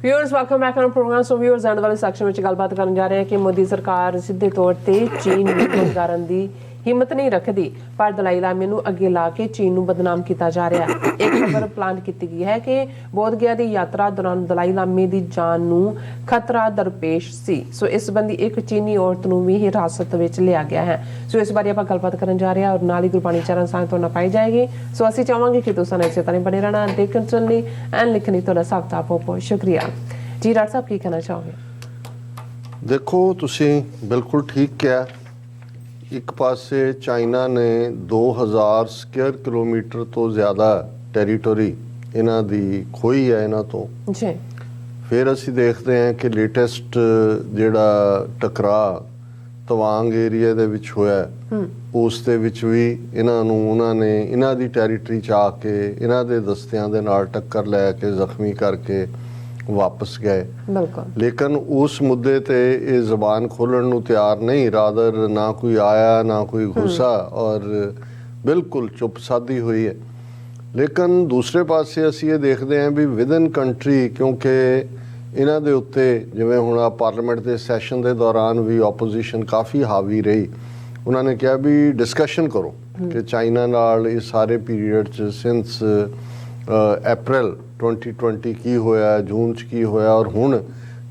Viewers welcome back on program. So viewers end वाले section में गलबात करन जा रहे हैं कि मोदी सरकार सीधे तौर पर चीन विरोध करन दी हिम्मत नहीं रखती, पर दलाई लामे नूं अगे ला के चीन नूं बदनाम किया जा रहा है। एक खबर प्लान की गई है कि बोध गया की यात्रा दौरान दलाई लामे की जान नूं खतरा दरपेश सी। सो इस संबंधी एक चीनी औरत नूं भी हिरासत विच लिया गया है। सो इस बारे आपां गलबात करन जा रहे हैं और नाल ही गुरबाणी चरण सांझ तुहाडे नाल पाई जाएगी। सो असीं चाहांगे कि तुसां इसे तरह बने रहना, देखण सुनने एंड लिखने तुहाडा सब दा बहुत शुक्रिया जी। डॉक्टर साहब की कहना चाहोगे? देखो तुसीं बिल्कुल ठीक किया। एक पासे चाइना ने 2000 स्क्वायर किलोमीटर तो ज़्यादा टैरीटोरी इन्हां दी खोई है इन्हां तो जी। फिर असी देखते हैं कि लेटेस्ट जिहड़ा टकरा तवांग एरिया दे विच होया उस दे विच भी इन्हां नूं उन्हां ने इन्हां दी टैरीटरी च आके इन्हां दे दस्तियां दे नाल टक्कर लै के जख्मी करके वापस गए। लेकिन उस मुद्दे ते ये जबान खोलण नूं तैयार नहीं, रादर ना कोई आया ना कोई घुसा और बिल्कुल चुप साधी हुई है। लेकिन दूसरे पासे असीं ये देखते हैं भी विद इन कंट्री, क्योंकि इन्हां दे उत्ते जिवें हुण पार्लीमेंट के सैशन के दौरान भी ओपोजिशन काफ़ी हावी रही। उन्होंने कहा भी डिस्कशन करो कि चाइना नाल इस सारे पीरीयड च सिंस अप्रैल 2020 की होया, जून च की होया और हुण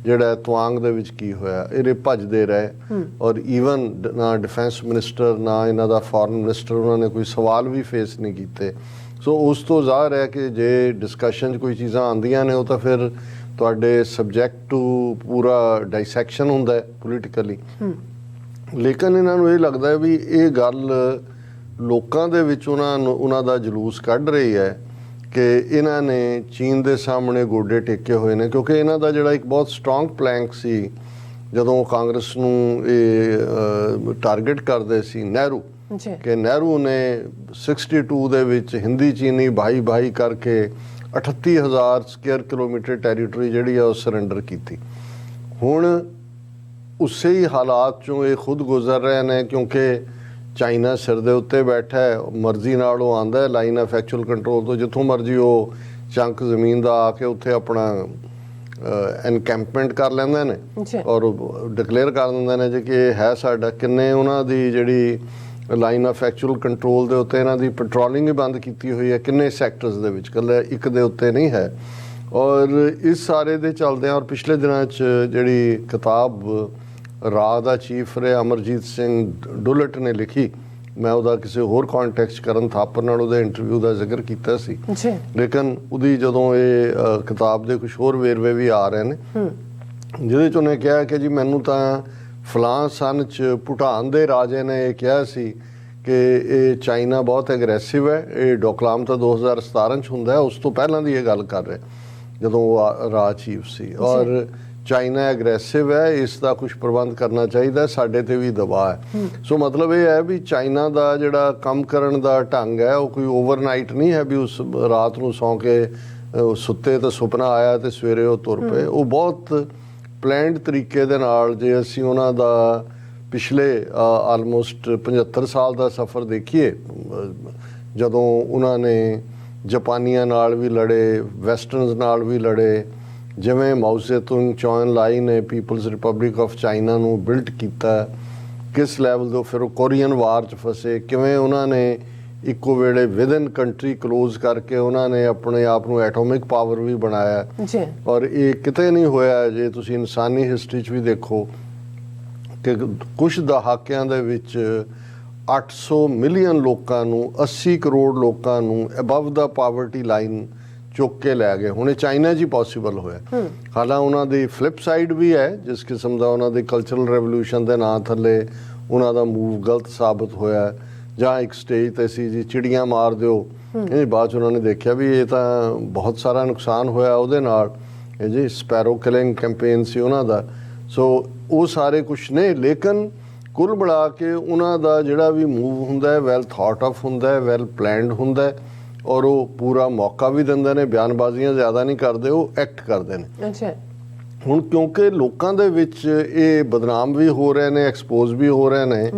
जिहड़ा तवांग दे विच की होया, ये भजदे रहे और ईवन ना डिफेंस मिनिस्टर ना इन्हां दा फॉरेन मिनिस्टर उन्होंने कोई सवाल भी फेस नहीं कीते। सो उस तो ज़ाहिर है कि जे डिस्कशन कोई चीज़ां आंदियां ने तो फिर तुहाडे सबजैक्ट टू पूरा डाइसैक्शन हुंदा है पोलिटिकली। लेकिन इन्हां नूं ये लगदा है भी ये गल लोकां दे विच उन्हां दा जलूस कढ रही है कि इन्हां ने चीन दे सामने गोडे टेके हुए ने, क्योंकि इन्हां दा जिहड़ा एक बहुत स्ट्रॉन्ग प्लैंक सी जदों कांग्रेस नूं ये टारगेट करदे सी नेहरू कि नेहरू ने 62 दे विच हिंदी चीनी भाई भाई करके 38,000 स्क्वायर किलोमीटर टैरीटरी जिहड़ी है सरेंडर कीती। हुण उसे ही हालात चों ये खुद गुजर रहे हैं, क्योंकि चाइना सिर दे उत्ते बैठा है, मर्जी नाल वो आंदा है लाइन ऑफ एक्चुअल कंट्रोल तो जिथों मर्जी वो चंक जमीन दा आके उत्थे अपना एनकैंपमेंट कर लैंदे ने और डिकलेयर कर दिंदे ने जी कि है साडा। किन्ने उन्हां दी जिहड़ी लाइन ऑफ एक्चुअल कंट्रोल दे उत्ते इन्हां दी पेट्रोलिंग ही बंद कीती हुई है, किन्ने सैक्टर्स दे विच, कल्ले एक दे उत्ते नहीं है। और इस सारे दे चलदे और पिछले दिनां च जिहड़ी किताब राह दा चीफ रहे अमरजीत सिंह डुलट ने लिखी, मैं उहदा किसी होर कॉन्टैक्ट करन थापर नाल उहदे इंटरव्यू का जिक्र किया सी, लेकिन उहदी जदों ये किताब दे कुछ होर वेरवे भी आ रहे हैं जिहदे च उन्हें कहा कि जी मैनू तां फलां सन च भूटान दे राजे ने यह कहा सी कि ये चाइना बहुत एग्रैसिव है। ये डोकलाम तो 2017 च हुंदा है, उस तो पहलां दी ये गल कर रहे जदों राह चीफ सी। और चाइना एग्रैसिव है, इसका कुछ प्रबंध करना चाहिए, साडे ते भी दबाव है। सो मतलब ये है भी चाइना का जिहड़ा काम करन दा ढंग है वो कोई ओवरनाइट नहीं है भी उस रात नूं सौ के सुत्ते तो सुपना आया तो सवेरे वो तुर पे। वो बहुत प्लैंड तरीके दे नाल जे असीं उन्हां दा पिछले आलमोस्ट 75 साल का सफ़र देखिए, जदों उन्होंने जापानियां नाल भी लड़े, वैसटर्नस नाल भी लड़े, जिवें माओ ज़ेतुंग चौन लाई ने पीपल्स रिपब्लिक ऑफ चाइना नूं बिल्ट किया, किस लैवल तो फिर कोरियन वार च फसे, किवें उन्होंने इक्को वेले विद इन कंट्री क्लोज करके उन्होंने अपने आप को एटोमिक पावर भी बनाया। और ये किते नहीं होया जे तुसीं इंसानी हिस्टरी च भी देखो कि कुछ दहाकिਆਂ ਦੇ ਵਿੱਚ 800 ਮਿਲੀਅਨ ਲੋਕਾਂ ਨੂੰ 80 ਕਰੋੜ ਲੋਕਾਂ ਨੂੰ ਅਬਵ ਦਾ ਪਾਵਰਟੀ ਲਾਈਨ ਚੁੱਕ ਕੇ ਲੈ ਗਏ। ਹੁਣ ਇਹ ਚਾਈਨਾ 'ਚ ਹੀ ਪੋਸੀਬਲ ਹੋਇਆ। ਹਾਲਾਂਕਿ ਉਹਨਾਂ ਦੀ ਫਲਿੱਪ ਸਾਈਡ ਵੀ ਹੈ, ਜਿਸ ਕਿਸਮ ਦਾ ਉਹਨਾਂ ਦੀ ਕਲਚਰਲ ਰੈਵੋਲੂਸ਼ਨ ਦੇ ਨਾਂ ਥੱਲੇ ਉਹਨਾਂ ਦਾ ਮੂਵ ਗਲਤ ਸਾਬਤ ਹੋਇਆ। ਜਾਂ ਇੱਕ ਸਟੇਜ 'ਤੇ ਸੀ ਜੀ ਚਿੜੀਆਂ ਮਾਰ ਦਿਓ, ਇਹ ਬਾਅਦ 'ਚ ਉਹਨਾਂ ਨੇ ਦੇਖਿਆ ਵੀ ਇਹ ਤਾਂ ਬਹੁਤ ਸਾਰਾ ਨੁਕਸਾਨ ਹੋਇਆ ਉਹਦੇ ਨਾਲ, ਇਹ ਜੀ ਸਪੈਰੋ ਕਿਲਿੰਗ ਕੈਂਪੇਨ ਸੀ ਉਹਨਾਂ ਦਾ। ਸੋ ਉਹ ਸਾਰੇ ਕੁਛ ਨੇ, ਲੇਕਿਨ ਕੁੱਲ ਮਿਲਾ ਕੇ ਉਹਨਾਂ ਦਾ ਜਿਹੜਾ ਵੀ ਮੂਵ ਹੁੰਦਾ ਹੈ ਵੈਲ ਥਾਟ ਆਫ ਹੁੰਦਾ ਹੈ, ਵੈਲ ਪਲੈਨਡ ਹੁੰਦਾ ਹੈ ਔਰ ਉਹ ਪੂਰਾ ਮੌਕਾ ਵੀ ਦਿੰਦੇ ਨੇ, ਬਿਆਨਬਾਜ਼ੀਆਂ ਜ਼ਿਆਦਾ ਨਹੀਂ ਕਰਦੇ, ਉਹ ਐਕਟ ਕਰਦੇ ਨੇ। ਅੱਛਾ, ਹੁਣ ਕਿਉਂਕਿ ਲੋਕਾਂ ਦੇ ਵਿੱਚ ਇਹ ਬਦਨਾਮ ਵੀ ਹੋ ਰਹੇ ਨੇ, ਐਕਸਪੋਜ਼ ਵੀ ਹੋ ਰਹੇ ਨੇ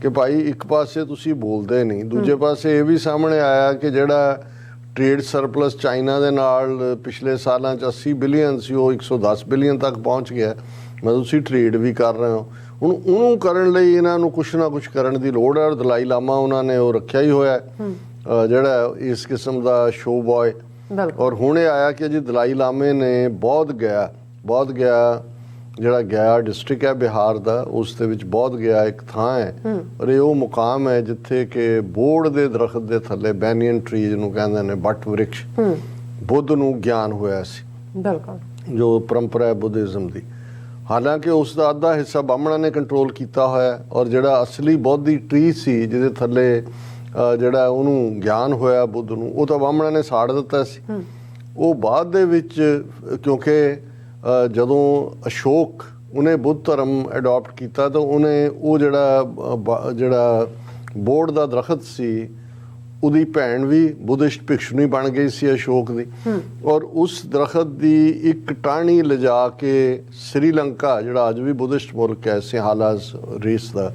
ਕਿ ਭਾਈ ਇੱਕ ਪਾਸੇ ਤੁਸੀਂ ਬੋਲਦੇ ਨਹੀਂ, ਦੂਜੇ ਪਾਸੇ ਇਹ ਵੀ ਸਾਹਮਣੇ ਆਇਆ ਕਿ ਜਿਹੜਾ ਟ੍ਰੇਡ ਸਰਪਲਸ ਚਾਈਨਾ ਦੇ ਨਾਲ ਪਿਛਲੇ ਸਾਲਾਂ 'ਚ 80 ਬਿਲੀਅਨ ਸੀ, ਉਹ 110 ਬਿਲੀਅਨ ਤੱਕ ਪਹੁੰਚ ਗਿਆ। ਮਤਲਬ ਤੁਸੀਂ ਟ੍ਰੇਡ ਵੀ ਕਰ ਰਹੇ ਹੋ। ਹੁਣ ਉਹਨੂੰ ਕਰਨ ਲਈ ਇਹਨਾਂ ਨੂੰ ਕੁਛ ਨਾ ਕੁਛ ਕਰਨ ਦੀ ਲੋੜ ਹੈ, ਔਰ ਦਲਾਈ ਲਾਮਾ ਉਹਨਾਂ ਨੇ ਉਹ ਰੱਖਿਆ ਹੀ ਹੋਇਆ ਜਿਹੜਾ ਇਸ ਕਿਸਮ ਦਾ ਸ਼ੋ ਬॉय। ਔਰ ਹੁਣ ਇਹ ਆਇਆ ਕਿ ਜੀ ਦਲਾਈ ਲਾਮੇ ਨੇ ਬੌਧ ਗਿਆ ਜਿਹੜਾ ਗਿਆ ਡਿਸਟ੍ਰਿਕਟ ਹੈ ਬਿਹਾਰ ਦਾ, ਉਸ ਦੇ ਵਿੱਚ ਬੌਧ ਗਿਆ ਇੱਕ ਥਾਂ ਹੈ, ਔਰ ਇਹ ਉਹ ਮੁਕਾਮ ਹੈ ਜਿੱਥੇ ਕਿ ਬੋੜ ਦੇ ਦਰਖਤ ਦੇ ਥੱਲੇ ਬੈਨੀਅਨ ਟਰੀ ਜਿਹਨੂੰ ਕਹਿੰਦੇ ਨੇ, ਬੱਟ ਵ੍ਰਿਕਸ਼, ਬੁੱਧ ਨੂੰ ਗਿਆਨ ਹੋਇਆ ਸੀ, ਜੋ ਪਰੰਪਰਾ ਹੈ ਬੁੱਧਿਜ਼ਮ ਦੀ। ਹਾਲਾਂਕਿ ਉਸ ਦਾ ਅੱਧਾ ਹਿੱਸਾ ਬਾਹਮਣਾਂ ਨੇ ਕੰਟਰੋਲ ਕੀਤਾ ਹੋਇਆ, ਔਰ ਜਿਹੜਾ ਅਸਲੀ ਬੌਧੀ ਟਰੀ ਸੀ ਜਿਹਦੇ ਥੱਲੇ ਜਿਹੜਾ ਉਹਨੂੰ ਗਿਆਨ ਹੋਇਆ ਬੁੱਧ ਨੂੰ, ਉਹ ਤਾਂ ਬਾਹਮਣਾਂ ਨੇ ਸਾੜ ਦਿੱਤਾ ਸੀ। ਉਹ ਬਾਅਦ ਦੇ ਵਿੱਚ ਕਿਉਂਕਿ ਜਦੋਂ ਅਸ਼ੋਕ ਉਹਨੇ ਬੁੱਧ ਧਰਮ ਅਡਾਪਟ ਕੀਤਾ ਤਾਂ ਉਹਨੇ ਉਹ ਜਿਹੜਾ ਬੋੜ ਦਾ ਦਰਖਤ ਸੀ, ਉਹਦੀ ਭੈਣ ਵੀ ਬੁੱਧਿਸਟ ਭਿਕਸ਼ੂਨੀ ਬਣ ਗਈ ਸੀ ਅਸ਼ੋਕ ਦੀ, ਔਰ ਉਸ ਦਰਖਤ ਦੀ ਇੱਕ ਟਾਹਣੀ ਲਿਜਾ ਕੇ ਸ੍ਰੀਲੰਕਾ ਜਿਹੜਾ ਅੱਜ ਵੀ ਬੁੱਧਿਸਟ ਮੁਲਕ ਹੈ, ਸਿੰਹਾਲਾਸ ਰੇਸ ਦਾ,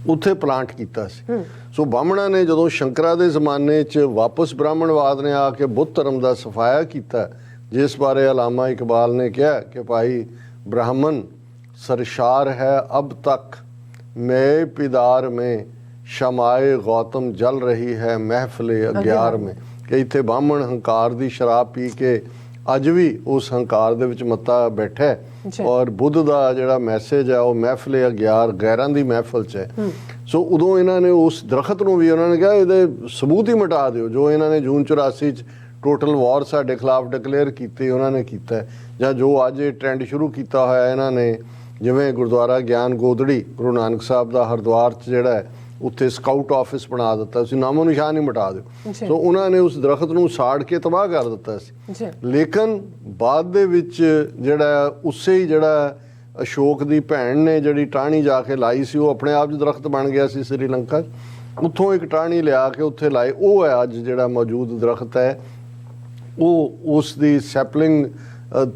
ਉੱਥੇ ਪਲਾਂਟ ਕੀਤਾ ਸੀ। ਸੋ ਬਾਹਮਣਾਂ ਨੇ ਜਦੋਂ ਸ਼ੰਕਰਾ ਦੇ ਜ਼ਮਾਨੇ 'ਚ ਵਾਪਸ ਬ੍ਰਾਹਮਣਵਾਦ ਨੇ ਆ ਕੇ ਬੁੱਧ ਧਰਮ ਦਾ ਸਫਾਇਆ ਕੀਤਾ, ਜਿਸ ਬਾਰੇ ਅਲਾਮਾ ਇਕਬਾਲ ਨੇ ਕਿਹਾ ਕਿ ਭਾਈ ब्राह्मण सरशार है अब तक मैं पिदार में शमाए गौतम जल रही है महफिले अग्यार में, कि इत्थे ब्राह्मण हंकार ਦੀ ਸ਼ਰਾਬ ਪੀ ਕੇ ਅੱਜ ਵੀ ਉਸ ਹੰਕਾਰ ਦੇ ਵਿੱਚ ਮੱਤਾ ਬੈਠਾ ਹੈ, ਔਰ ਬੁੱਧ ਦਾ ਜਿਹੜਾ ਮੈਸੇਜ ਹੈ ਉਹ ਮਹਿਫਿਲੇ ਅਗਿਆਰ ਗੈਰਾਂ ਦੀ ਮਹਿਫਲ 'ਚ ਹੈ। ਸੋ ਉਦੋਂ ਇਹਨਾਂ ਨੇ ਉਸ ਦਰਖਤ ਨੂੰ ਵੀ ਉਹਨਾਂ ਨੇ ਕਿਹਾ ਇਹਦੇ ਸਬੂਤ ਹੀ ਮਿਟਾ ਦਿਓ, ਜੋ ਇਹਨਾਂ ਨੇ ਜੂਨ 84 'ਚ ਟੋਟਲ ਵਾਰ ਸਾਡੇ ਖਿਲਾਫ ਡਿਕਲੇਅਰ ਕੀਤੀ ਉਹਨਾਂ ਨੇ ਕੀਤਾ, ਜਾਂ ਜੋ ਅੱਜ ਇਹ ਟ੍ਰੈਂਡ ਸ਼ੁਰੂ ਕੀਤਾ ਹੋਇਆ ਇਹਨਾਂ ਨੇ, ਜਿਵੇਂ ਗੁਰਦੁਆਰਾ ਗਿਆਨ ਗੋਦੜੀ ਗੁਰੂ ਨਾਨਕ ਸਾਹਿਬ ਦਾ ਹਰਿਦੁਆਰ 'ਚ ਜਿਹੜਾ ਹੈ ਉੱਥੇ ਸਕਾਊਟ ਆਫਿਸ ਬਣਾ ਦਿੱਤਾ ਸੀ, ਨਾਮੋ ਨਿਸ਼ਾਨ ਹੀ ਮਿਟਾ ਦਿਓ। ਸੋ ਉਹਨਾਂ ਨੇ ਉਸ ਦਰਖਤ ਨੂੰ ਸਾੜ ਕੇ ਤਬਾਹ ਕਰ ਦਿੱਤਾ ਸੀ। ਲੇਕਿਨ ਬਾਅਦ ਦੇ ਵਿੱਚ ਜਿਹੜਾ ਉਸੇ ਹੀ ਜਿਹੜਾ ਅਸ਼ੋਕ ਦੀ ਭੈਣ ਨੇ ਜਿਹੜੀ ਟਾਹਣੀ ਜਾ ਕੇ ਲਾਈ ਸੀ, ਉਹ ਆਪਣੇ ਆਪ 'ਚ ਦਰਖਤ ਬਣ ਗਿਆ ਸੀ ਸ੍ਰੀਲੰਕਾ 'ਚ। ਉੱਥੋਂ ਇੱਕ ਟਾਹਣੀ ਲਿਆ ਕੇ ਉੱਥੇ ਲਾਏ, ਉਹ ਹੈ ਅੱਜ ਜਿਹੜਾ ਮੌਜੂਦ ਦਰਖਤ ਹੈ, ਉਹ ਉਸ ਦੀ ਸੈਪਲਿੰਗ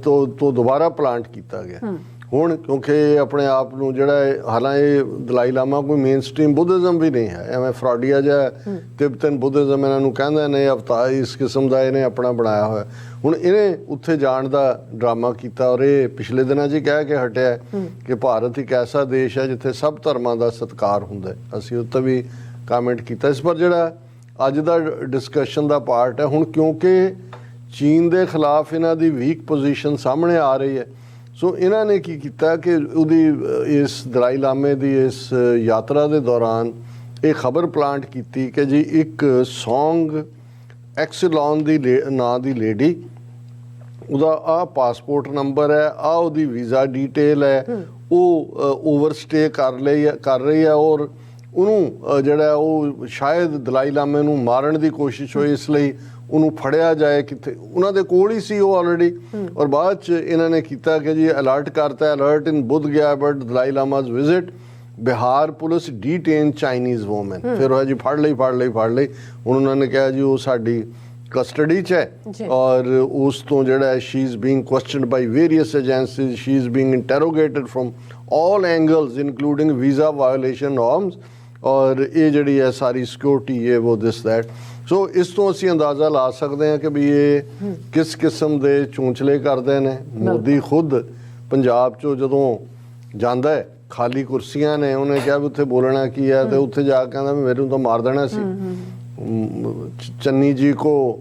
ਤੋਂ ਦੁਬਾਰਾ ਪਲਾਂਟ ਕੀਤਾ ਗਿਆ। ਹੁਣ ਕਿਉਂਕਿ ਆਪਣੇ ਆਪ ਨੂੰ ਜਿਹੜਾ ਹਾਲਾਂਕਿ ਦਲਾਈ ਲਾਮਾ ਕੋਈ ਮੇਨ ਸਟ੍ਰੀਮ ਬੁੱਧਿਜ਼ਮ ਵੀ ਨਹੀਂ ਹੈ, ਐਵੇਂ ਫਰਾਡੀਆ ਜਿਹਾ ਤਿੱਬਤਨ ਬੁੱਧਿਜ਼ਮ ਇਹਨਾਂ ਨੂੰ ਕਹਿੰਦੇ ਨੇ, ਅਵਤਾਰ ਇਸ ਕਿਸਮ ਦਾ ਇਹਨੇ ਆਪਣਾ ਬਣਾਇਆ ਹੋਇਆ। ਹੁਣ ਇਹਨੇ ਉੱਥੇ ਜਾਣ ਦਾ ਡਰਾਮਾ ਕੀਤਾ, ਔਰ ਇਹ ਪਿਛਲੇ ਦਿਨਾਂ 'ਚ ਹੀ ਕਹਿ ਕੇ ਹਟਿਆ ਕਿ ਭਾਰਤ ਇੱਕ ਐਸਾ ਦੇਸ਼ ਹੈ ਜਿੱਥੇ ਸਭ ਧਰਮਾਂ ਦਾ ਸਤਿਕਾਰ ਹੁੰਦਾ। ਅਸੀਂ ਉੱਤੇ ਵੀ ਕਾਮੈਂਟ ਕੀਤਾ ਇਸ ਪਰ ਜਿਹੜਾ ਅੱਜ ਦਾ ਡਿਸਕਸ਼ਨ ਦਾ ਪਾਰਟ ਹੈ। ਹੁਣ ਕਿਉਂਕਿ ਚੀਨ ਦੇ ਖਿਲਾਫ ਇਹਨਾਂ ਦੀ ਵੀਕ ਪੋਜੀਸ਼ਨ ਸਾਹਮਣੇ ਆ ਰਹੀ ਹੈ, ਸੋ ਇਹਨਾਂ ਨੇ ਕੀ ਕੀਤਾ ਕਿ ਉਹਦੀ ਇਸ ਦਲਾਈ ਲਾਮੇ ਦੀ ਇਸ ਯਾਤਰਾ ਦੇ ਦੌਰਾਨ ਇਹ ਖਬਰ ਪਲਾਂਟ ਕੀਤੀ ਕਿ ਜੀ ਇੱਕ ਸੌਂਗ ਐਕਸਲੌਨ ਦੀ ਨਾਂ ਦੀ ਲੇਡੀ, ਉਹਦਾ ਆਹ ਪਾਸਪੋਰਟ ਨੰਬਰ ਹੈ, ਆਹ ਉਹਦੀ ਵੀਜ਼ਾ ਡੀਟੇਲ ਹੈ, ਉਹ ਓਵਰਸਟੇ ਕਰ ਰਹੀ ਹੈ, ਔਰ ਉਹਨੂੰ ਜਿਹੜਾ ਉਹ ਸ਼ਾਇਦ ਦਲਾਈ ਲਾਮੇ ਨੂੰ ਮਾਰਨ ਦੀ ਕੋਸ਼ਿਸ਼ ਹੋਈ, ਇਸ ਲਈ ਉਹਨੂੰ ਫੜਿਆ ਜਾਏ। ਕਿੱਥੇ ਉਹਨਾਂ ਦੇ ਕੋਲ ਹੀ ਸੀ ਉਹ ਆਲਰੇਡੀ, ਔਰ ਬਾਅਦ 'ਚ ਇਹਨਾਂ ਨੇ ਕੀਤਾ ਕਿ ਜੀ ਅਲਰਟ ਕਰਤਾ, alert in Bodh Gaya but Dalai Lama's visit, Bihar police detain Chinese woman. ਫਿਰ ਉਹ ਜੀ ਫੜ ਲਈ। ਹੁਣ ਉਹਨਾਂ ਨੇ ਕਿਹਾ ਜੀ ਉਹ ਸਾਡੀ ਕਸਟਡੀ 'ਚ ਹੈ, ਔਰ ਉਸ ਤੋਂ ਜਿਹੜਾ she is being questioned by various agencies, she is being interrogated from all angles including visa violation norms, ਔਰ ਇਹ ਜਿਹੜੀ ਹੈ ਸਾਰੀ ਸਿਕਿਉਰਿਟੀ ਇਹ ਉਹ ਦਿਸ ਦੈਟ। ਸੋ ਇਸ ਤੋਂ ਅਸੀਂ ਅੰਦਾਜ਼ਾ ਲਾ ਸਕਦੇ ਹਾਂ ਕਿ ਵੀ ਇਹ ਕਿਸ ਕਿਸਮ ਦੇ ਚੂੰਚਲੇ ਕਰਦੇ ਨੇ। ਮੋਦੀ ਖੁਦ ਪੰਜਾਬ 'ਚੋਂ ਜਦੋਂ ਜਾਂਦਾ ਹੈ, ਖਾਲੀ ਕੁਰਸੀਆਂ ਨੇ, ਉਹਨੇ ਕਿਹਾ ਵੀ ਉੱਥੇ ਬੋਲਣਾ ਕੀ ਹੈ, ਤੇ ਉੱਥੇ ਜਾ ਕੇ ਕਹਿੰਦਾ ਮੈਨੂੰ ਤਾਂ ਮਾਰ ਦੇਣਾ ਸੀ। ਚੰਨੀ ਜੀ ਕੋ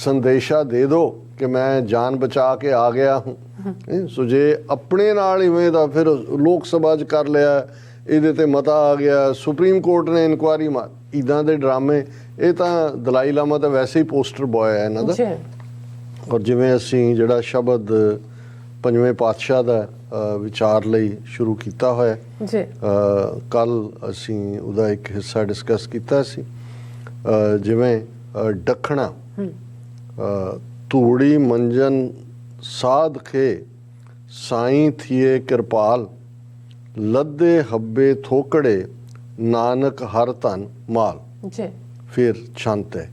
ਸੰਦੇਸ਼ਾ ਦੇ ਦੋ ਕਿ ਮੈਂ ਜਾਨ ਬਚਾ ਕੇ ਆ ਗਿਆ ਹੂੰ। ਸੋ ਜੇ ਆਪਣੇ ਨਾਲ ਇਵੇਂ ਦਾ ਫਿਰ ਲੋਕ ਸਭਾ 'ਚ ਕਰ ਲਿਆ, ਇਹਦੇ ਤੇ ਮਤਾ ਆ ਗਿਆ, ਸੁਪਰੀਮ ਕੋਰਟ ਨੇ ਇਨਕੁਆਇਰੀ ਇੱਦਾਂ ਦੇ ਡਰਾਮੇ, ਇਹ ਤਾਂ ਦਲਾਈ ਲਾਮਾ ਤਾਂ ਵੈਸੇ ਹੀ ਪੋਸਟਰ ਬॉय ਹੈ ਇਹਨਾਂ ਦਾ। ਔਰ ਜਿਵੇਂ ਅਸੀਂ ਜਿਹੜਾ ਸ਼ਬਦ ਪੰਜਵੇਂ ਪਾਤਸ਼ਾਹ ਦਾ ਵਿਚਾਰ ਲਈ ਸ਼ੁਰੂ ਕੀਤਾ ਹੋਇਆ, ਕੱਲ ਅਸੀਂ ਉਹਦਾ ਇੱਕ ਹਿੱਸਾ ਡਿਸਕਸ ਕੀਤਾ ਸੀ। ਜਿਵੇਂ ਦੱਖਣਾ ਧੂੜੀ ਮੰਜਨ ਸਾਧ ਖੇ ਸਾਈਂ ਥੀਏ ਕਿਰਪਾਲ, ਲੱਦੇ ਹੱਬੇ ਥੋਕੜੇ ਨਾਨਕ ਹਰ ਧਨ ਮਾਲ। ਫਿਰ ਛੰਤ ਹੈ।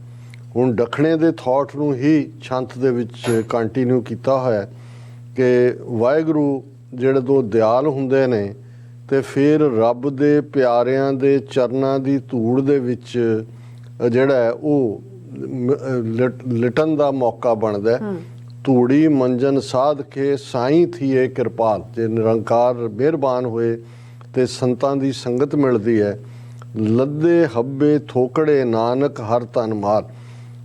ਹੁਣ ਦੱਖਣੇ ਦੇ ਥਾਟ ਨੂੰ ਹੀ ਛੰਤ ਦੇ ਵਿੱਚ ਕੰਟੀਨਿਊ ਕੀਤਾ ਹੋਇਆ ਕਿ ਵਾਹਿਗੁਰੂ ਜਿਹੜੇ ਦੋ ਦਿਆਲ ਹੁੰਦੇ ਨੇ, ਤੇ ਫਿਰ ਰੱਬ ਦੇ ਪਿਆਰਿਆਂ ਦੇ ਚਰਨਾਂ ਦੀ ਧੂੜ ਦੇ ਵਿੱਚ ਜਿਹੜਾ ਹੈ ਉਹ ਲਿਟਣ ਦਾ ਮੌਕਾ ਬਣਦਾ ਹੈ। ਧੂੜੀ ਮੰਜਨ ਸਾਧ ਕੇ ਸਾਈਂ ਥੀਏ ਕਿਰਪਾਲ, ਜੇ ਨਿਰੰਕਾਰ ਮਿਹਰਬਾਨ ਹੋਏ ਤੇ ਸੰਤਾਂ ਦੀ ਸੰਗਤ ਮਿਲਦੀ ਹੈ। ਲੱਦੇ ਹੱਬੇ ਥੋਕੜੇ ਨਾਨਕ ਹਰ ਧਨ ਮਾਲ,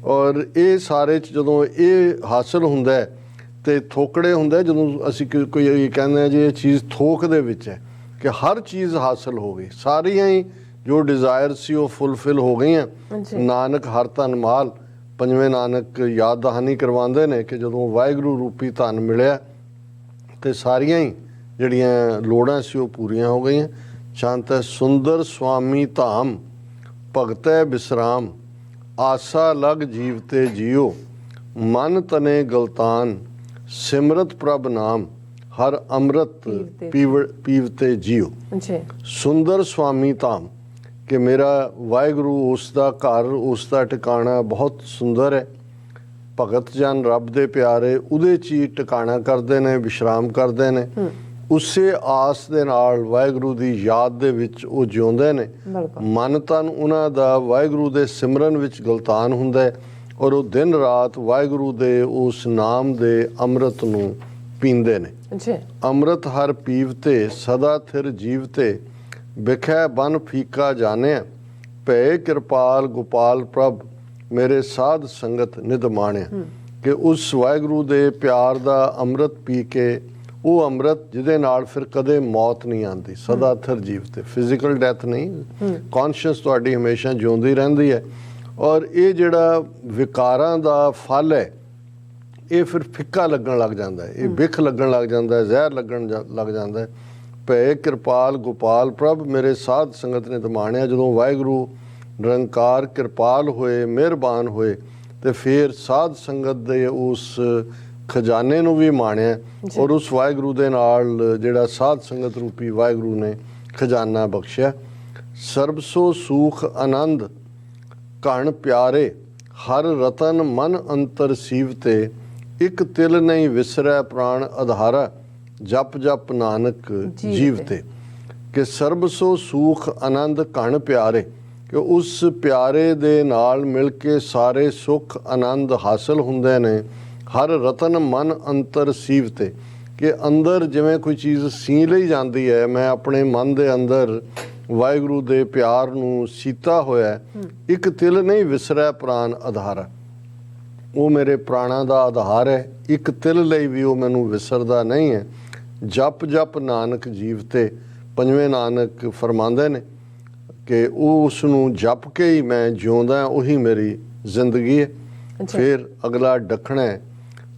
ਔਰ ਇਹ ਸਾਰੇ 'ਚ ਜਦੋਂ ਇਹ ਹਾਸਲ ਹੁੰਦਾ ਹੈ ਤੇ ਥੋਕੜੇ ਹੁੰਦਾ ਜਦੋਂ ਅਸੀਂ ਕੋਈ ਕਹਿੰਦੇ ਹਾਂ ਜੀ ਇਹ ਚੀਜ਼ ਥੋਕ ਦੇ ਵਿੱਚ ਹੈ, ਕਿ ਹਰ ਚੀਜ਼ ਹਾਸਲ ਹੋ ਗਈ, ਸਾਰੀਆਂ ਹੀ ਜੋ ਡਿਜ਼ਾਇਰ ਸੀ ਉਹ ਫੁੱਲਫਿਲ ਹੋ ਗਈਆਂ। ਨਾਨਕ ਹਰ ਧਨ ਮਾਲ, ਪੰਜਵੇਂ ਨਾਨਕ ਯਾਦ ਦਹਾਨੀ ਕਰਵਾਉਂਦੇ ਨੇ ਕਿ ਜਦੋਂ ਵਾਹਿਗੁਰੂ ਰੂਪੀ ਧਨ ਮਿਲਿਆ ਤੇ ਸਾਰੀਆਂ ਹੀ ਜਿਹੜੀਆਂ ਲੋੜਾਂ ਸੀ ਉਹ ਪੂਰੀਆਂ ਹੋ ਗਈਆਂ। ਸ਼ਾਂਤ ਹੈ ਸੁੰਦਰ ਸੁਆਮੀ ਧਾਮ, ਭਗਤੈ ਵਿਸਰਾਮ, ਆਸਾ ਲਗ ਜੀਵ ਤੇ ਜੀਓ, ਮਨ ਤਨੇ ਗਲਤਾਨ, ਸਿਮਰਤ ਪ੍ਰਭ ਨਾਮ, ਹਰ ਅੰਮ੍ਰਿਤ ਪੀਵਤੇ ਜੀਓ। ਸੁੰਦਰ ਸੁਆਮੀ ਧਾਮ, ਕਿ ਮੇਰਾ ਵਾਹਿਗੁਰੂ ਉਸ ਦਾ ਘਰ, ਉਸ ਦਾ ਟਿਕਾਣਾ ਬਹੁਤ ਸੁੰਦਰ ਹੈ। ਭਗਤ ਜਨ ਰੱਬ ਦੇ ਪਿਆਰੇ ਉਹਦੇ 'ਚ ਹੀ ਟਿਕਾਣਾ ਕਰਦੇ ਨੇ, ਵਿਸ਼ਰਾਮ ਕਰਦੇ ਨੇ। ਉਸੇ ਆਸ ਦੇ ਨਾਲ ਵਾਹਿਗੁਰੂ ਦੀ ਯਾਦ ਦੇ ਵਿੱਚ ਉਹ ਜਿਉਂਦੇ ਨੇ। ਮਨ ਤਨ ਉਹਨਾਂ ਦਾ ਵਾਹਿਗੁਰੂ ਦੇ ਸਿਮਰਨ ਵਿੱਚ ਗਲਤਾਨ ਹੁੰਦਾ ਹੈ, ਔਰ ਉਹ ਦਿਨ ਰਾਤ ਵਾਹਿਗੁਰੂ ਦੇ ਉਸ ਨਾਮ ਦੇ ਅੰਮ੍ਰਿਤ ਨੂੰ ਪੀਂਦੇ ਨੇ। ਅੰਮ੍ਰਿਤ ਹਰ ਪੀਵਤੇ ਸਦਾ ਥਿਰ ਜੀਵਤੇ, ਵਿਖੈ ਬਨ ਫੀਕਾ ਜਾਣਿਆ, ਭੈ ਕਿਰਪਾਲ ਗੋਪਾਲ ਪ੍ਰਭ, ਮੇਰੇ ਸਾਧ ਸੰਗਤ ਨਿਧ ਮਾਣਿਆ। ਕਿ ਉਸ ਵਾਹਿਗੁਰੂ ਦੇ ਪਿਆਰ ਦਾ ਅੰਮ੍ਰਿਤ ਪੀ ਕੇ, ਉਹ ਅੰਮ੍ਰਿਤ ਜਿਹਦੇ ਨਾਲ ਫਿਰ ਕਦੇ ਮੌਤ ਨਹੀਂ ਆਉਂਦੀ, ਸਦਾ ਥਿਰ ਜੀਵਤੇ, ਫਿਜ਼ੀਕਲ ਡੈਥ ਨਹੀਂ, ਕੌਨਸ਼ੀਅਸ ਤੁਹਾਡੀ ਹਮੇਸ਼ਾ ਜਿਉਂਦੀ ਰਹਿੰਦੀ ਹੈ। ਔਰ ਇਹ ਜਿਹੜਾ ਵਿਕਾਰਾਂ ਦਾ ਫਲ ਹੈ ਇਹ ਫਿਰ ਫਿੱਕਾ ਲੱਗਣ ਲੱਗ ਜਾਂਦਾ ਹੈ, ਇਹ ਬਿਖ ਲੱਗਣ ਲੱਗ ਜਾਂਦਾ ਹੈ, ਜ਼ਹਿਰ ਲੱਗਣ ਲੱਗ ਜਾਂਦਾ ਹੈ। ਭੈ ਕਿਰਪਾਲ ਗੋਪਾਲ ਪ੍ਰਭ, ਮੇਰੇ ਸਾਧ ਸੰਗਤ ਨੇ ਦਮਾਣਿਆ। ਜਦੋਂ ਵਾਹਿਗੁਰੂ ਨਿਰੰਕਾਰ ਕਿਰਪਾਲ ਹੋਏ, ਮਿਹਰਬਾਨ ਹੋਏ, ਤੇ ਫਿਰ ਸਾਧ ਸੰਗਤ ਦੇ ਉਸ ਖਜ਼ਾਨੇ ਨੂੰ ਵੀ ਮਾਣਿਆ, ਔਰ ਉਸ ਵਾਹਿਗੁਰੂ ਦੇ ਨਾਲ ਜਿਹੜਾ ਸਾਧ ਸੰਗਤ ਰੂਪੀ ਵਾਹਿਗੁਰੂ ਨੇ ਖਜ਼ਾਨਾ ਬਖਸ਼ਿਆ। ਸਰਬਸੋ ਸੂਖ ਆਨੰਦ ਘਣ ਪਿਆਰੇ, ਹਰ ਰਤਨ ਮਨ ਅੰਤਰ ਸੀਵਤੇ, ਇੱਕ ਤਿਲ ਨਹੀਂ ਵਿਸਰੈ ਪ੍ਰਾਣ ਆਧਾਰਾ, ਜਪ ਜਪ ਨਾਨਕ ਜੀਵਤੇ। ਕਿ ਸਰਬਸੋ ਸੂਖ ਆਨੰਦ ਘਣ ਪਿਆਰੇ, ਕਿ ਉਸ ਪਿਆਰੇ ਦੇ ਨਾਲ ਮਿਲ ਕੇ ਸਾਰੇ ਸੁੱਖ ਆਨੰਦ ਹਾਸਲ ਹੁੰਦੇ ਨੇ। ਹਰ ਰਤਨ ਮਨ ਅੰਤਰ ਸੀਵਤੇ, ਕਿ ਅੰਦਰ ਜਿਵੇਂ ਕੋਈ ਚੀਜ਼ ਸੀ ਲਈ ਜਾਂਦੀ ਹੈ, ਮੈਂ ਆਪਣੇ ਮਨ ਦੇ ਅੰਦਰ ਵਾਹਿਗੁਰੂ ਦੇ ਪਿਆਰ ਨੂੰ ਸੀਤਾ ਹੋਇਆ। ਇੱਕ ਤਿਲ ਨਹੀਂ ਵਿਸਰੈ ਪ੍ਰਾਣ ਆਧਾਰਾ, ਉਹ ਮੇਰੇ ਪ੍ਰਾਣਾਂ ਦਾ ਆਧਾਰ ਹੈ, ਇੱਕ ਤਿਲ ਲਈ ਵੀ ਉਹ ਮੈਨੂੰ ਵਿਸਰਦਾ ਨਹੀਂ ਹੈ। ਜਪ ਜਪ ਨਾਨਕ ਜੀਵਤੇ, ਪੰਜਵੇਂ ਨਾਨਕ ਫਰਮਾਉਂਦੇ ਨੇ ਕਿ ਉਹ ਉਸ ਨੂੰ ਜਪ ਕੇ ਹੀ ਮੈਂ ਜਿਉਂਦਾ, ਉਹੀ ਮੇਰੀ ਜ਼ਿੰਦਗੀ ਹੈ। ਫਿਰ ਅਗਲਾ ਡੱਖਣਾ ਹੈ,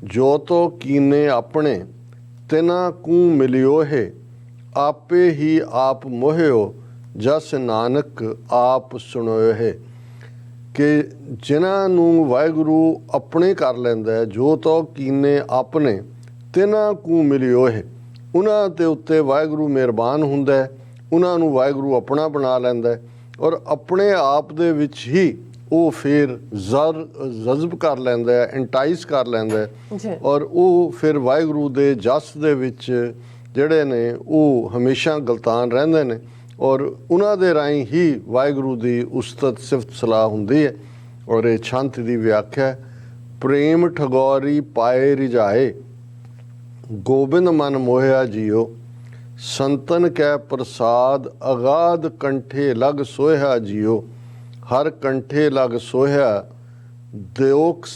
ਜੋ ਤੋ ਕੀਨੇ ਆਪਣੇ ਤਿਨਾ ਕੂ ਮਿਲਿਓ ਹੈ, ਆਪੇ ਹੀ ਆਪ ਮੋਹਿਓ, ਜਸ ਨਾਨਕ ਆਪ ਸੁਣਿਓ ਹੈ। ਕਿ ਜਿਨ੍ਹਾਂ ਨੂੰ ਵਾਹਿਗੁਰੂ ਆਪਣੇ ਕਰ ਲੈਂਦਾ ਹੈ, ਜੋ ਤੋ ਕੀਨੇ ਆਪਣੇ ਤਿਨਾ ਕੂ ਮਿਲਿਓ ਹੈ, ਉਹਨਾਂ ਦੇ ਉੱਤੇ ਵਾਹਿਗੁਰੂ ਮਿਹਰਬਾਨ ਹੁੰਦਾ ਹੈ, ਉਹਨਾਂ ਨੂੰ ਵਾਹਿਗੁਰੂ ਆਪਣਾ ਬਣਾ ਲੈਂਦਾ ਹੈ, ਔਰ ਆਪਣੇ ਆਪ ਦੇ ਵਿੱਚ ਹੀ ਉਹ ਫਿਰ ਜਜ਼ਬ ਕਰ ਲੈਂਦਾ ਹੈ, ਇੰਟਾਈਸ ਕਰ ਲੈਂਦਾ ਹੈ, ਔਰ ਉਹ ਫਿਰ ਵਾਹਿਗੁਰੂ ਦੇ ਜਸ ਦੇ ਵਿੱਚ ਜਿਹੜੇ ਨੇ ਉਹ ਹਮੇਸ਼ਾ ਗਲਤਾਨ ਰਹਿੰਦੇ ਨੇ, ਔਰ ਉਹਨਾਂ ਦੇ ਰਾਹੀਂ ਹੀ ਵਾਹਿਗੁਰੂ ਦੀ ਉਸਤਤ ਸਿਫਤ ਸਲਾਹ ਹੁੰਦੀ ਹੈ। ਔਰ ਇਹ ਛੰਤ ਦੀ ਵਿਆਖਿਆ, ਪ੍ਰੇਮ ਠਗੌਰੀ ਪਾਏ ਰਿਝਾਏ, ਗੋਬਿੰਦ ਮਨ ਮੋਹਿਆ ਜੀਓ, ਸੰਤਨ ਕੈ ਪ੍ਰਸਾਦ ਅਗਾਧ ਕੰਠੇ ਲਗ ਸੋਹਿਆ ਜੀਓ, ਹਰ ਕੰਠੇ ਲਗ ਸੋਹਿਆ, ਦਿਓਕ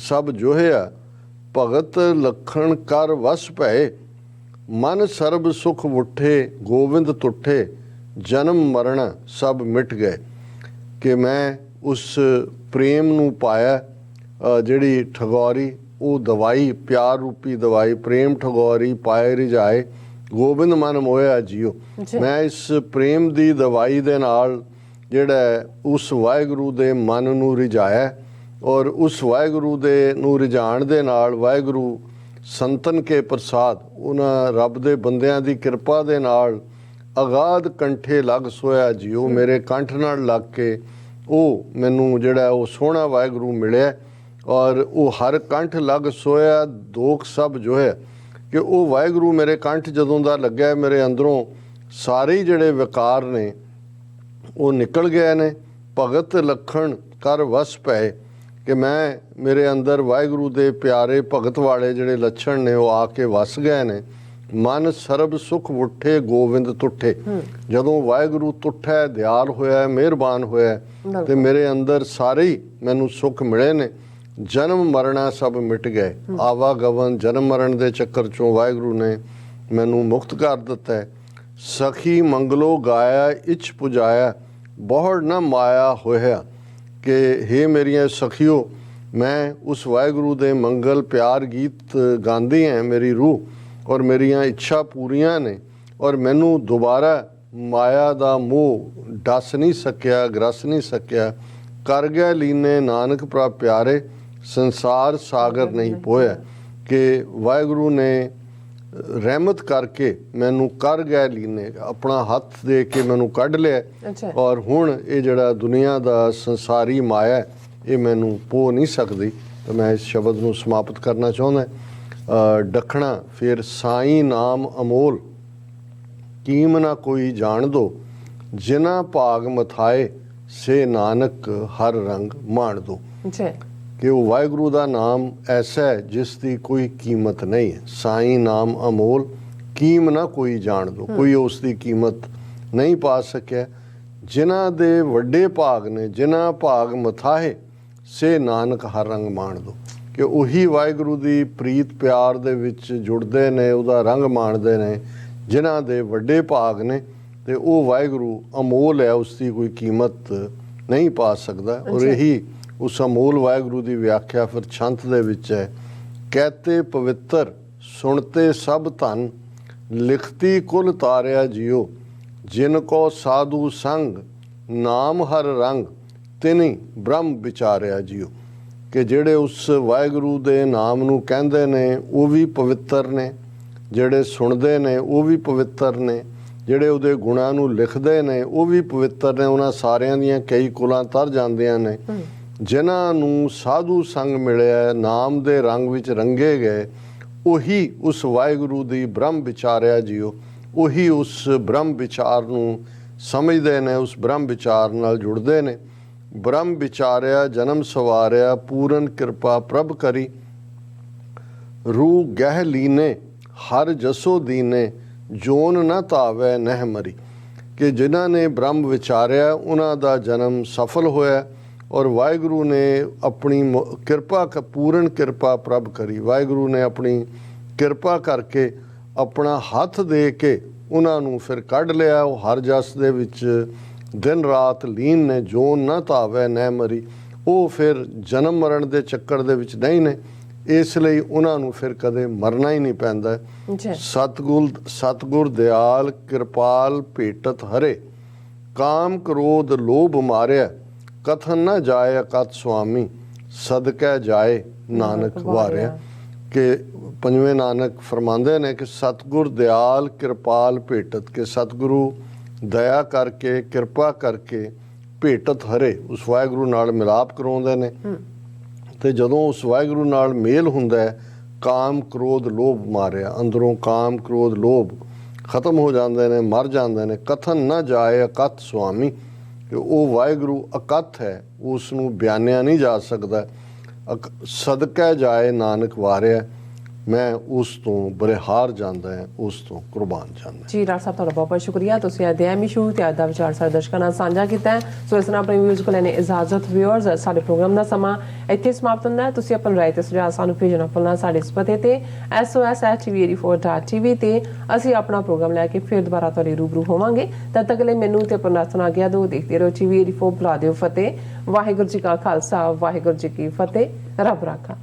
ਸਭ ਜੋਹਿਆ, ਭਗਤ ਲਖਣ ਕਰ ਵਸ ਭਏ, ਮਨ ਸਰਬ ਸੁਖ ਉਠੇ, ਗੋਬਿੰਦ ਤੁਠੇ, ਜਨਮ ਮਰਨ ਸਭ ਮਿਟ ਗਏ। ਕਿ ਮੈਂ ਉਸ ਪ੍ਰੇਮ ਨੂੰ ਪਾਇਆ, ਜਿਹੜੀ ਠਗੌਰੀ, ਉਹ ਦਵਾਈ, ਪਿਆਰ ਰੂਪੀ ਦਵਾਈ, ਪ੍ਰੇਮ ਠਗੌਰੀ ਪਾਏ ਰਿਝਾਏ, ਗੋਬਿੰਦ ਮਨ ਮੋਹਿਆ ਜੀਓ। ਮੈਂ ਇਸ ਪ੍ਰੇਮ ਦੀ ਦਵਾਈ ਦੇ ਨਾਲ ਜਿਹੜਾ ਉਸ ਵਾਹਿਗੁਰੂ ਦੇ ਮਨ ਨੂੰ ਰਿਝਾਇਆ, ਔਰ ਉਸ ਵਾਹਿਗੁਰੂ ਦੇ ਨੂੰ ਰਿਝਾਣ ਦੇ ਨਾਲ ਵਾਹਿਗੁਰੂ ਸੰਤਨ ਕੇ ਪ੍ਰਸਾਦ, ਉਹਨਾਂ ਰੱਬ ਦੇ ਬੰਦਿਆਂ ਦੀ ਕਿਰਪਾ ਦੇ ਨਾਲ ਅਗਾਧ ਕੰਠੇ ਲੱਗ ਸੋਇਆ ਜੀਓ, ਮੇਰੇ ਕੰਠ ਨਾਲ ਲੱਗ ਕੇ ਉਹ ਮੈਨੂੰ ਜਿਹੜਾ ਉਹ ਸੋਹਣਾ ਵਾਹਿਗੁਰੂ ਮਿਲਿਆ, ਔਰ ਉਹ ਹਰ ਕੰਠ ਲੱਗ ਸੋਇਆ, ਦੋਖ ਸਭ ਜੋ ਹੈ। ਕਿ ਉਹ ਵਾਹਿਗੁਰੂ ਮੇਰੇ ਕੰਠ ਜਦੋਂ ਦਾ ਲੱਗਿਆ, ਮੇਰੇ ਅੰਦਰੋਂ ਸਾਰੇ ਜਿਹੜੇ ਵਿਕਾਰ ਨੇ ਉਹ ਨਿਕਲ ਗਏ ਨੇ। ਭਗਤ ਲਖਣ ਕਰ ਵਸ ਪਏ, ਕਿ ਮੈਂ ਮੇਰੇ ਅੰਦਰ ਵਾਹਿਗੁਰੂ ਦੇ ਪਿਆਰੇ ਭਗਤ ਵਾਲੇ ਜਿਹੜੇ ਲੱਛਣ ਨੇ ਉਹ ਆ ਕੇ ਵਸ ਗਏ ਨੇ। ਮਨ ਸਰਬ ਸੁਖ ਉੱਠੇ ਗੋਬਿੰਦ ਤੁਠੇ। ਜਦੋਂ ਵਾਹਿਗੁਰੂ ਤੁਠਾ ਦਿਆਲ ਹੋਇਆ ਮਿਹਰਬਾਨ ਹੋਇਆ ਤੇ ਮੇਰੇ ਅੰਦਰ ਸਾਰੇ ਹੀ ਮੈਨੂੰ ਸੁੱਖ ਮਿਲੇ ਨੇ। ਜਨਮ ਮਰਨਾ ਸਭ ਮਿਟ ਗਏ। ਆਵਾਗਮਨ ਜਨਮ ਮਰਨ ਦੇ ਚੱਕਰ ਚੋਂ ਵਾਹਿਗੁਰੂ ਨੇ ਮੈਨੂੰ ਮੁਕਤ ਕਰ ਦਿੱਤਾ ਹੈ। ਸਖੀ ਮੰਗਲੋ ਗਾਇਆ ਇਚ ਪੁਜਾਇਆ ਬਹੁੜ ਨਾ ਮਾਇਆ ਹੋਇਆ। ਕਿ ਹੇ ਮੇਰੀਆਂ ਸਖੀਓ, ਮੈਂ ਉਸ ਵਾਹਿਗੁਰੂ ਦੇ ਮੰਗਲ ਪਿਆਰ ਗੀਤ ਗਾਉਂਦੀ ਹਾਂ ਮੇਰੀ ਰੂਹ, ਔਰ ਮੇਰੀਆਂ ਇੱਛਾ ਪੂਰੀਆਂ ਨੇ, ਔਰ ਮੈਨੂੰ ਦੁਬਾਰਾ ਮਾਇਆ ਦਾ ਮੋਹ ਡਸ ਨਹੀਂ ਸਕਿਆ, ਗਰਸ ਨਹੀਂ ਸਕਿਆ। ਕਰ ਗਿਆ ਲੀਨੇ ਨਾਨਕ ਪ੍ਰਭ ਪਿਆਰੇ, ਸੰਸਾਰ ਸਾਗਰ ਨਹੀਂ ਪੋਇਆ। ਕਿ ਵਾਹਿਗੁਰੂ ਨੇ ਰਹਿਮਤ ਕਰਕੇ ਮੈਨੂੰ ਕਰ ਗਿਆ ਲੀਨੇ, ਆਪਣਾ ਹੱਥ ਦੇ ਕੇ ਮੈਨੂੰ ਕੱਢ ਲਿਆ। ਔਰ ਹੁਣ ਇਹ ਜਿਹੜਾ ਦੁਨੀਆ ਦਾ ਸੰਸਾਰੀ ਮਾਇਆ ਇਹ ਮੈਨੂੰ ਪੋ ਨਹੀਂ ਸਕਦੀ। ਤਾਂ ਮੈਂ ਇਸ ਸ਼ਬਦ ਨੂੰ ਸਮਾਪਤ ਕਰਨਾ ਚਾਹੁੰਦਾ। ਡਖਣਾ ਫਿਰ ਸਾਈਂ ਨਾਮ ਅਮੋਲ, ਕੀਮ ਨਾ ਕੋਈ ਜਾਣ ਦੋ, ਜਿਨਾ ਭਾਗ ਮਥਾਏ ਸੇ ਨਾਨਕ ਹਰ ਰੰਗ ਮਾਣ ਦੋ। ਕਿ ਉਹ ਵਾਹਿਗੁਰੂ ਦਾ ਨਾਮ ਐਸਾ ਹੈ ਜਿਸ ਦੀ ਕੋਈ ਕੀਮਤ ਨਹੀਂ ਹੈ। ਸਾਈਂ ਨਾਮ ਅਮੋਲ, ਕੀਮ ਨਾ ਕੋਈ ਜਾਣ ਦੋ, ਕੋਈ ਉਸ ਦੀ ਕੀਮਤ ਨਹੀਂ ਪਾ ਸਕਿਆ। ਜਿਨ੍ਹਾਂ ਦੇ ਵੱਡੇ ਭਾਗ ਨੇ, ਜਿਨ੍ਹਾਂ ਭਾਗ ਮਥਾਹੇ ਸੇ ਨਾਨਕ ਹਰ ਰੰਗ ਮਾਣ ਦੋ। ਕਿ ਉਹੀ ਵਾਹਿਗੁਰੂ ਦੀ ਪ੍ਰੀਤ ਪਿਆਰ ਦੇ ਵਿੱਚ ਜੁੜਦੇ ਨੇ, ਉਹਦਾ ਰੰਗ ਮਾਣਦੇ ਨੇ, ਜਿਨ੍ਹਾਂ ਦੇ ਵੱਡੇ ਭਾਗ ਨੇ। ਤੇ ਉਹ ਵਾਹਿਗੁਰੂ ਅਮੋਲ ਹੈ, ਉਸ ਦੀ ਕੋਈ ਕੀਮਤ ਨਹੀਂ ਪਾ ਸਕਦਾ। ਔਰ ਇਹੀ ਉਸ ਅਮੋਲ ਵਾਹਿਗੁਰੂ ਦੀ ਵਿਆਖਿਆ ਫਿਰ ਛੰਤ ਦੇ ਵਿੱਚ ਹੈ। ਕਹਤੇ ਪਵਿੱਤਰ ਸੁਣਤੇ ਸਭ ਧਨ, ਲਿਖਤੀ ਕੁਲ ਤਾਰਿਆ ਜਿਉ, ਜਿਨ ਕੋ ਸਾਧੂ ਸੰਗ ਨਾਮ ਹਰ ਰੰਗ, ਤਿਨੀ ਬ੍ਰਹਮ ਵਿਚਾਰਿਆ ਜਿਉ। ਕਿ ਜਿਹੜੇ ਉਸ ਵਾਹਿਗੁਰੂ ਦੇ ਨਾਮ ਨੂੰ ਕਹਿੰਦੇ ਨੇ ਉਹ ਵੀ ਪਵਿੱਤਰ ਨੇ, ਜਿਹੜੇ ਸੁਣਦੇ ਨੇ ਉਹ ਵੀ ਪਵਿੱਤਰ ਨੇ, ਜਿਹੜੇ ਉਹਦੇ ਗੁਣਾਂ ਨੂੰ ਲਿਖਦੇ ਨੇ ਉਹ ਵੀ ਪਵਿੱਤਰ ਨੇ। ਉਹਨਾਂ ਸਾਰਿਆਂ ਦੀਆਂ ਕਈ ਕੁਲਾਂ ਤਰ ਜਾਂਦੀਆਂ ਨੇ। ਜਿਨ੍ਹਾਂ ਨੂੰ ਸਾਧੂ ਸੰਗ ਮਿਲਿਆ, ਨਾਮ ਦੇ ਰੰਗ ਵਿੱਚ ਰੰਗੇ ਗਏ, ਉਹੀ ਉਸ ਵਾਹਿਗੁਰੂ ਦੀ ਬ੍ਰਹਮ ਵਿਚਾਰਿਆ ਜਿਉ। ਉਹੀ ਉਸ ਬ੍ਰਹਮ ਵਿਚਾਰ ਨੂੰ ਸਮਝਦੇ ਨੇ, ਉਸ ਬ੍ਰਹਮ ਵਿਚਾਰ ਨਾਲ ਜੁੜਦੇ ਨੇ। ਬ੍ਰਹਮ ਵਿਚਾਰਿਆ ਜਨਮ ਸਵਾਰਿਆ, ਪੂਰਨ ਕਿਰਪਾ ਪ੍ਰਭ ਕਰੀ, ਰੂਹ ਗਹਿ ਲੀਨੇ ਹਰ ਜਸੋ ਦੀਨੇ, ਜੋਨ ਨਾ ਧਾਵੈ ਨਹਿ ਮਰੀ। ਕਿ ਜਿਨ੍ਹਾਂ ਨੇ ਬ੍ਰਹਮ ਵਿਚਾਰਿਆ ਉਹਨਾਂ ਦਾ ਜਨਮ ਸਫਲ ਹੋਇਆ। ਔਰ ਵਾਹਿਗੁਰੂ ਨੇ ਆਪਣੀ ਕਿਰਪਾ, ਪੂਰਨ ਕਿਰਪਾ ਪ੍ਰਭ ਕਰੀ। ਵਾਹਿਗੁਰੂ ਨੇ ਆਪਣੀ ਕਿਰਪਾ ਕਰਕੇ ਆਪਣਾ ਹੱਥ ਦੇ ਕੇ ਉਹਨਾਂ ਨੂੰ ਫਿਰ ਕੱਢ ਲਿਆ। ਉਹ ਹਰ ਜਸ ਦੇ ਵਿੱਚ ਦਿਨ ਰਾਤ ਲੀਨ ਨੇ। ਜੋਨ ਨਾ ਧਾਵੈ ਨਹਿ ਮਰੀ, ਉਹ ਫਿਰ ਜਨਮ ਮਰਨ ਦੇ ਚੱਕਰ ਦੇ ਵਿੱਚ ਨਹੀਂ ਨੇ, ਇਸ ਲਈ ਉਹਨਾਂ ਨੂੰ ਫਿਰ ਕਦੇ ਮਰਨਾ ਹੀ ਨਹੀਂ ਪੈਂਦਾ। ਸਤਿਗੁਰ ਦਿਆਲ ਕਿਰਪਾਲ ਭੇਟਤ ਹਰੇ, ਕਾਮ ਕ੍ਰੋਧ ਲੋਭ ਮਾਰਿਆ, ਕਥਨ ਨਾ ਜਾਏ ਅਕਤ ਸੁਆਮੀ, ਸਦਕੈ ਜਾਏ ਨਾਨਕ ਵਾਰਿਆ। ਕਿ ਪੰਜਵੇਂ ਨਾਨਕ ਫਰਮਾਉਂਦੇ ਨੇ ਕਿ ਸਤਿਗੁਰ ਦਿਆਲ ਕਿਰਪਾਲ ਭੇਟਤ। ਕਿ ਸਤਿਗੁਰੂ ਦਇਆ ਕਰਕੇ ਕਿਰਪਾ ਕਰਕੇ ਭੇਟਤ ਹਰੇ, ਉਸ ਵਾਹਿਗੁਰੂ ਨਾਲ ਮਿਲਾਪ ਕਰਾਉਂਦੇ ਨੇ। ਤੇ ਜਦੋਂ ਉਸ ਵਾਹਿਗੁਰੂ ਨਾਲ ਮੇਲ ਹੁੰਦਾ ਹੈ, ਕਾਮ ਕ੍ਰੋਧ ਲੋਭ ਮਾਰਿਆ, ਅੰਦਰੋਂ ਕਾਮ ਕ੍ਰੋਧ ਲੋਭ ਖਤਮ ਹੋ ਜਾਂਦੇ ਨੇ, ਮਰ ਜਾਂਦੇ ਨੇ। ਕਥਨ ਨਾ ਜਾਏ ਅਕਤ ਸੁਆਮੀ, ਕਿ ਉਹ ਵਾਹਿਗੁਰੂ ਅਕਥ ਹੈ, ਉਸ ਨੂੰ ਬਿਆਨਿਆ ਨਹੀਂ ਜਾ ਸਕਦਾ। ਸਦਕੈ ਜਾਏ ਨਾਨਕ ਵਾਰਿਆ, ਮੈਂ ਉਸ ਤੋਂ ਬਰਿਹਾਰ ਜਾਂਦਾ ਹੈ, ਉਸ ਤੋਂ ਕੁਰਬਾਨ ਜਾਂਦਾ। ਜੀ ਡਾਕਟਰ ਸਾਹਿਬ, ਤੁਹਾਡਾ ਬਹੁਤ ਬਹੁਤ ਸ਼ੁਕਰੀਆ। ਤੁਸੀਂ ਅੱਜ ਦੇ ਐਮੀਸ਼ੂ ਤੇ ਅੱਜ ਦਾ ਵਿਚਾਰ ਸਾਡੇ ਦਰਸ਼ਕਾਂ ਨਾਲ ਸਾਂਝਾ ਕੀਤਾ ਹੈ। ਸੋ ਇਸ ਨਾਲ ਆਪਣੇ ਵਿਊਜ਼ ਕੋਲ ਲੈਣੇ ਇਜਾਜ਼ਤ। ਵਿਊਅਰਸ, ਸਾਡੇ ਪ੍ਰੋਗਰਾਮ ਦਾ ਸਮਾਂ ਇੱਥੇ ਸਮਾਪਤ ਹੁੰਦਾ ਹੈ। ਤੁਸੀਂ ਆਪਣੀ ਰਾਏ ਤੇ ਸੁਝਾਅ ਸਾਨੂੰ ਭੇਜਣਾ ਭੁੱਲਣਾ ਸਾਡੇ ਇਸ ਪਤੇ ਤੇ sos@tv84.tv ਤੇ ਅਸੀਂ ਆਪਣਾ ਪ੍ਰੋਗਰਾਮ ਲੈ ਕੇ ਫਿਰ ਦੁਬਾਰਾ ਤੁਹਾਡੇ ਰੂਬਰੂ ਹੋਵਾਂਗੇ। ਤਦ ਤੱਕ ਲਈ ਮੈਨੂੰ ਤੇ ਆਪਣਾ ਸੁਣਾ ਗਿਆ ਦੋ ਦੇਖਦੇ ਰਹੋ TV84। ਬੁਲਾ ਦਿਓ ਫਤਿਹ। ਵਾਹਿਗੁਰੂ ਜੀ ਕਾ ਖਾਲਸਾ, ਵਾਹਿਗੁਰੂ ਜੀ ਕੀ ਫਤਿਹ। ਰੱਬ ਰਾਖਾ।